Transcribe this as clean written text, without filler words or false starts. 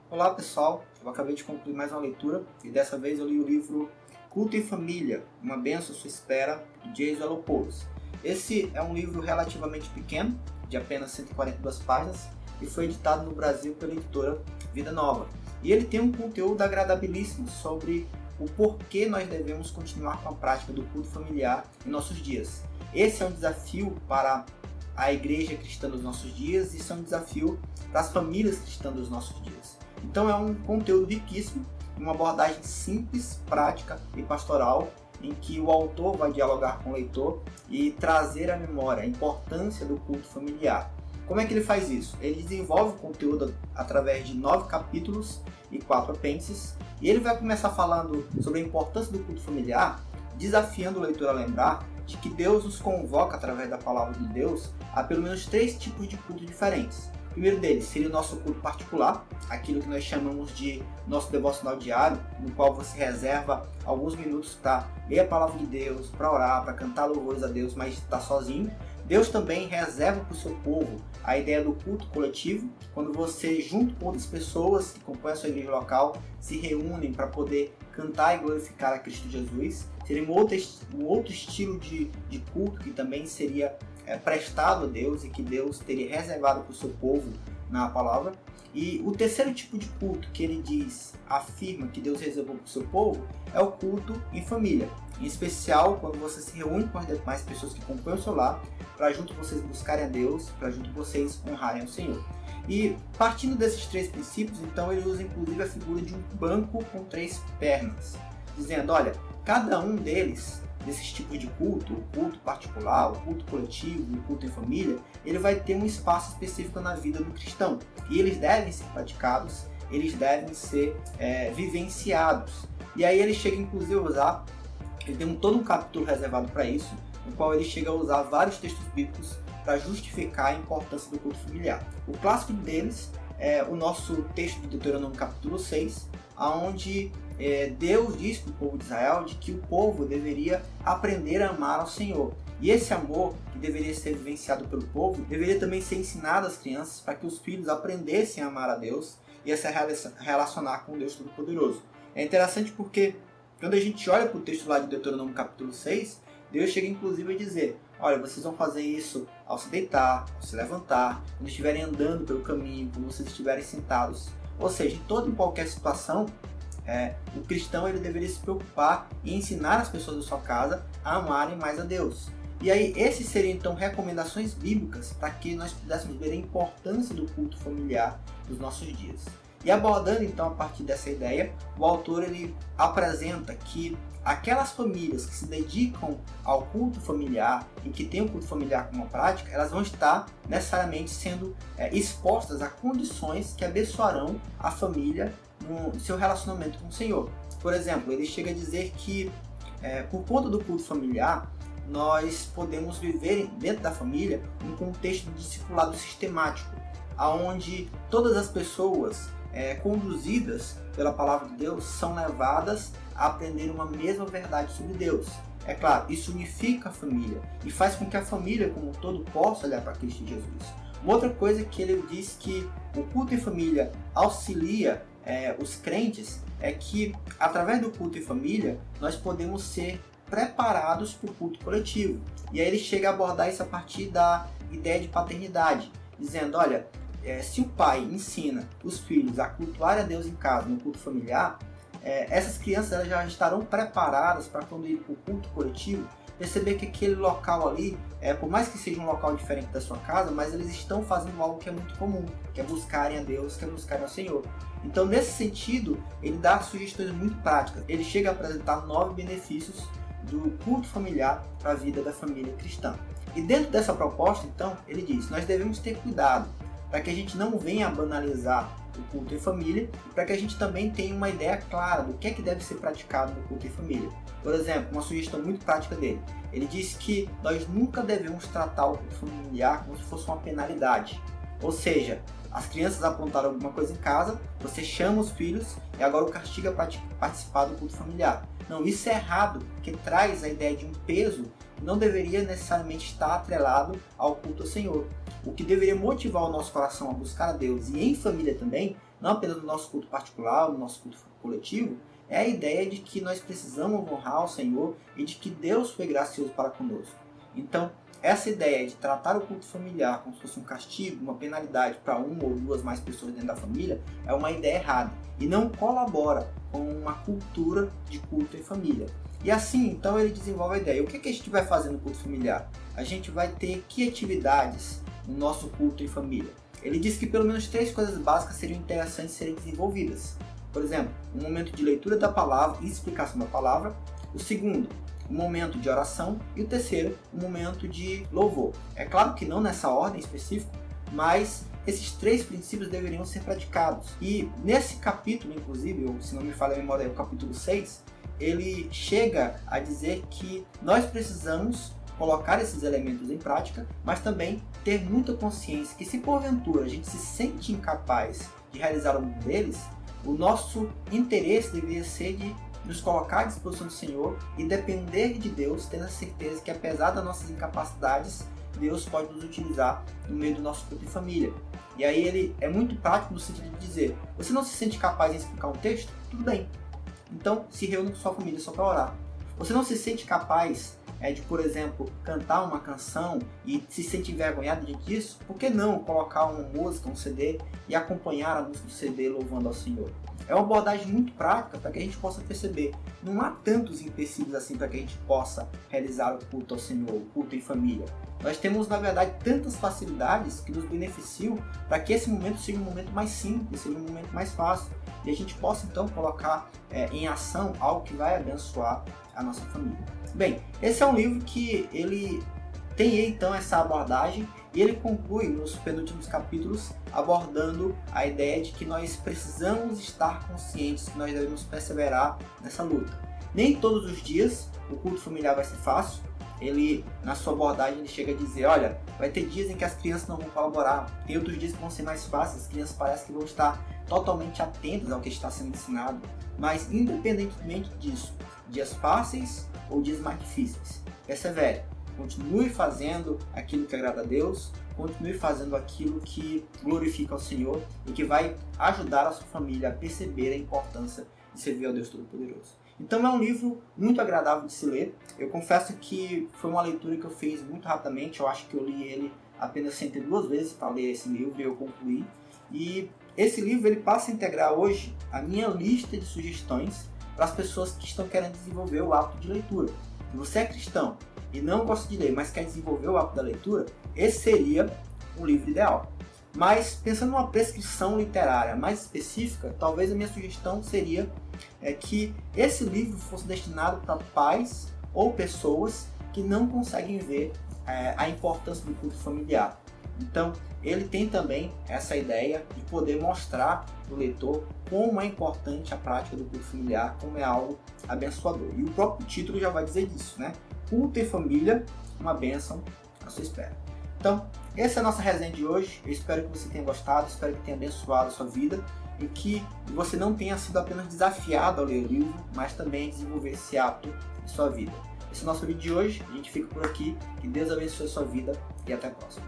Olá pessoal, eu acabei de concluir mais uma leitura e dessa vez eu li o livro Culto e Família, Uma Bênção à Sua Espera, de James Allopoulos. Esse é um livro relativamente pequeno, de apenas 142 páginas, e foi editado no Brasil pela editora Vida Nova. E ele tem um conteúdo agradabilíssimo sobre o porquê nós devemos continuar com a prática do culto familiar em nossos dias. Esse é um desafio para a igreja cristã dos nossos dias e isso é um desafio para as famílias cristãs dos nossos dias. Então é um conteúdo riquíssimo, uma abordagem simples, prática e pastoral, em que o autor vai dialogar com o leitor e trazer à memória a importância do culto familiar. Como é que ele faz isso? Ele desenvolve o conteúdo através de 9 capítulos e 4 apêndices, e ele vai começar falando sobre a importância do culto familiar, desafiando o leitor a lembrar de que Deus nos convoca através da palavra de Deus a pelo menos 3 tipos de culto diferentes. O primeiro deles seria o nosso culto particular, aquilo que nós chamamos de nosso devocional diário, no qual você reserva alguns minutos para ler a palavra de Deus, para orar, para cantar louvores a Deus, mas está sozinho. Deus também reserva para o seu povo a ideia do culto coletivo, quando você, junto com outras pessoas que compõem a sua igreja local, se reúnem para poder cantar e glorificar a Cristo Jesus. Seria um outro estilo de culto que também seria prestado a Deus e que Deus teria reservado para o seu povo na palavra. E o terceiro tipo de culto que ele afirma que Deus reservou para o seu povo é o culto em família. Em especial quando você se reúne com as demais pessoas que compõem o seu lar, para junto vocês buscarem a Deus, para junto vocês honrarem o Senhor. E partindo desses 3 princípios, então ele usa inclusive a figura de um banco com 3 pernas, dizendo, olha, cada um desses tipos de culto, o culto particular, o culto coletivo, o culto em família, ele vai ter um espaço específico na vida do cristão. E eles devem ser praticados, eles devem ser vivenciados. E aí ele chega inclusive a usar, ele tem todo um capítulo reservado para isso, no qual ele chega a usar vários textos bíblicos para justificar a importância do culto familiar. O clássico deles é o nosso texto de Deuteronômio capítulo 6, onde Deus diz para o povo de Israel de que o povo deveria aprender a amar ao Senhor. E esse amor que deveria ser vivenciado pelo povo, deveria também ser ensinado às crianças para que os filhos aprendessem a amar a Deus e a se relacionar com Deus Todo-Poderoso. É interessante porque quando a gente olha para o texto lá de Deuteronômio capítulo 6, Deus chega inclusive a dizer, olha, vocês vão fazer isso ao se deitar, ao se levantar, quando estiverem andando pelo caminho, quando vocês estiverem sentados. Ou seja, em toda e qualquer situação, o cristão ele deveria se preocupar em ensinar as pessoas da sua casa a amarem mais a Deus. E aí, esses seriam então recomendações bíblicas para que nós pudéssemos ver a importância do culto familiar nos nossos dias. E abordando então a partir dessa ideia, o autor ele apresenta que aquelas famílias que se dedicam ao culto familiar e que têm o culto familiar como prática, elas vão estar necessariamente sendo expostas a condições que abençoarão a família no seu relacionamento com o Senhor. Por exemplo, ele chega a dizer que por conta do culto familiar, nós podemos viver dentro da família um contexto de discipulado sistemático, onde todas as pessoas conduzidas pela palavra de Deus são levadas a aprender uma mesma verdade sobre Deus. É claro, isso unifica a família e faz com que a família como um todo possa olhar para Cristo Jesus. Uma outra coisa que ele diz que o culto em família auxilia os crentes é que através do culto em família nós podemos ser preparados para o culto coletivo. E aí ele chega a abordar isso a partir da ideia de paternidade, dizendo, olha, se o pai ensina os filhos a cultuar a Deus em casa, no culto familiar, essas crianças elas já estarão preparadas para quando ir para o culto coletivo, perceber que aquele local ali, por mais que seja um local diferente da sua casa, mas eles estão fazendo algo que é muito comum, que é buscarem a Deus, que é buscarem ao Senhor. Então, nesse sentido, ele dá sugestões muito práticas. Ele chega a apresentar 9 benefícios do culto familiar para a vida da família cristã. E dentro dessa proposta, então, ele diz, nós devemos ter cuidado para que a gente não venha a banalizar o culto em família e para que a gente também tenha uma ideia clara do que é que deve ser praticado no culto em família. Por exemplo, uma sugestão muito prática dele, ele diz que nós nunca devemos tratar o culto familiar como se fosse uma penalidade. Ou seja, as crianças aprontaram alguma coisa em casa, você chama os filhos e agora o castiga para participar do culto familiar. Não, isso é errado, porque traz a ideia de um peso que não deveria necessariamente estar atrelado ao culto ao Senhor. o que deveria motivar o nosso coração a buscar a Deus e em família também, não apenas no nosso culto particular, no nosso culto coletivo, é a ideia de que nós precisamos honrar o Senhor e de que Deus foi gracioso para conosco. Então, essa ideia de tratar o culto familiar como se fosse um castigo, uma penalidade para uma ou duas mais pessoas dentro da família, é uma ideia errada e não colabora com uma cultura de culto em família. E assim, então, ele desenvolve a ideia. O que a gente vai fazer no culto familiar? A gente vai ter que atividades no nosso culto em família? Ele diz que pelo menos 3 coisas básicas seriam interessantes serem desenvolvidas. Por exemplo, um momento de leitura da palavra e explicação da palavra. O segundo, um momento de oração. E o terceiro, um momento de louvor. É claro que não nessa ordem específica, mas esses 3 princípios deveriam ser praticados. E nesse capítulo, inclusive, ou se não me falha a memória, é o capítulo 6, ele chega a dizer que nós precisamos colocar esses elementos em prática, mas também ter muita consciência que se porventura a gente se sente incapaz de realizar algum deles, o nosso interesse deveria ser de nos colocar à disposição do Senhor e depender de Deus, tendo a certeza que apesar das nossas incapacidades, Deus pode nos utilizar no meio do nosso culto em família. E aí ele é muito prático no sentido de dizer, você não se sente capaz de explicar um texto? Tudo bem. Então se reúne com sua família só para orar. Você não se sente capaz de, por exemplo, cantar uma canção e se sente envergonhado disso? Por que não colocar uma música, um CD e acompanhar a música do CD louvando ao Senhor? É uma abordagem muito prática para que a gente possa perceber. Não há tantos empecilhos assim para que a gente possa realizar o culto ao Senhor, o culto em família. Nós temos, na verdade, tantas facilidades que nos beneficiam para que esse momento seja um momento mais simples, seja um momento mais fácil. E a gente possa, então, colocar em ação algo que vai abençoar a nossa família. Bem, esse é um livro que ele tem, então, essa abordagem e ele conclui nos penúltimos capítulos abordando a ideia de que nós precisamos estar conscientes que nós devemos perseverar nessa luta. Nem todos os dias o culto familiar vai ser fácil. Ele, na sua abordagem, ele chega a dizer, olha, vai ter dias em que as crianças não vão colaborar, tem outros dias que vão ser mais fáceis, as crianças parecem que vão estar totalmente atentas ao que está sendo ensinado, mas independentemente disso, dias fáceis ou dias mais difíceis, persevere, continue fazendo aquilo que agrada a Deus, continue fazendo aquilo que glorifica ao Senhor e que vai ajudar a sua família a perceber a importância de servir ao Deus Todo-Poderoso. Então é um livro muito agradável de se ler. Eu confesso que foi uma leitura que eu fiz muito rapidamente. Eu acho que eu li ele apenas 102 vezes para ler esse livro e eu concluí. E esse livro ele passa a integrar hoje a minha lista de sugestões para as pessoas que estão querendo desenvolver o hábito de leitura. Se você é cristão e não gosta de ler, mas quer desenvolver o hábito da leitura, esse seria um livro ideal. Mas pensando numa prescrição literária mais específica, talvez a minha sugestão seria que esse livro fosse destinado para pais ou pessoas que não conseguem ver a importância do culto familiar. Então, ele tem também essa ideia de poder mostrar para o leitor como é importante a prática do culto familiar, como é algo abençoador. E o próprio título já vai dizer disso, né? Culto e família, uma bênção à sua espera. Então, essa é a nossa resenha de hoje. Eu espero que você tenha gostado, espero que tenha abençoado a sua vida e que você não tenha sido apenas desafiado a ler o livro, mas também a desenvolver esse hábito em sua vida. Esse é o nosso vídeo de hoje. A gente fica por aqui. Que Deus abençoe a sua vida e até a próxima.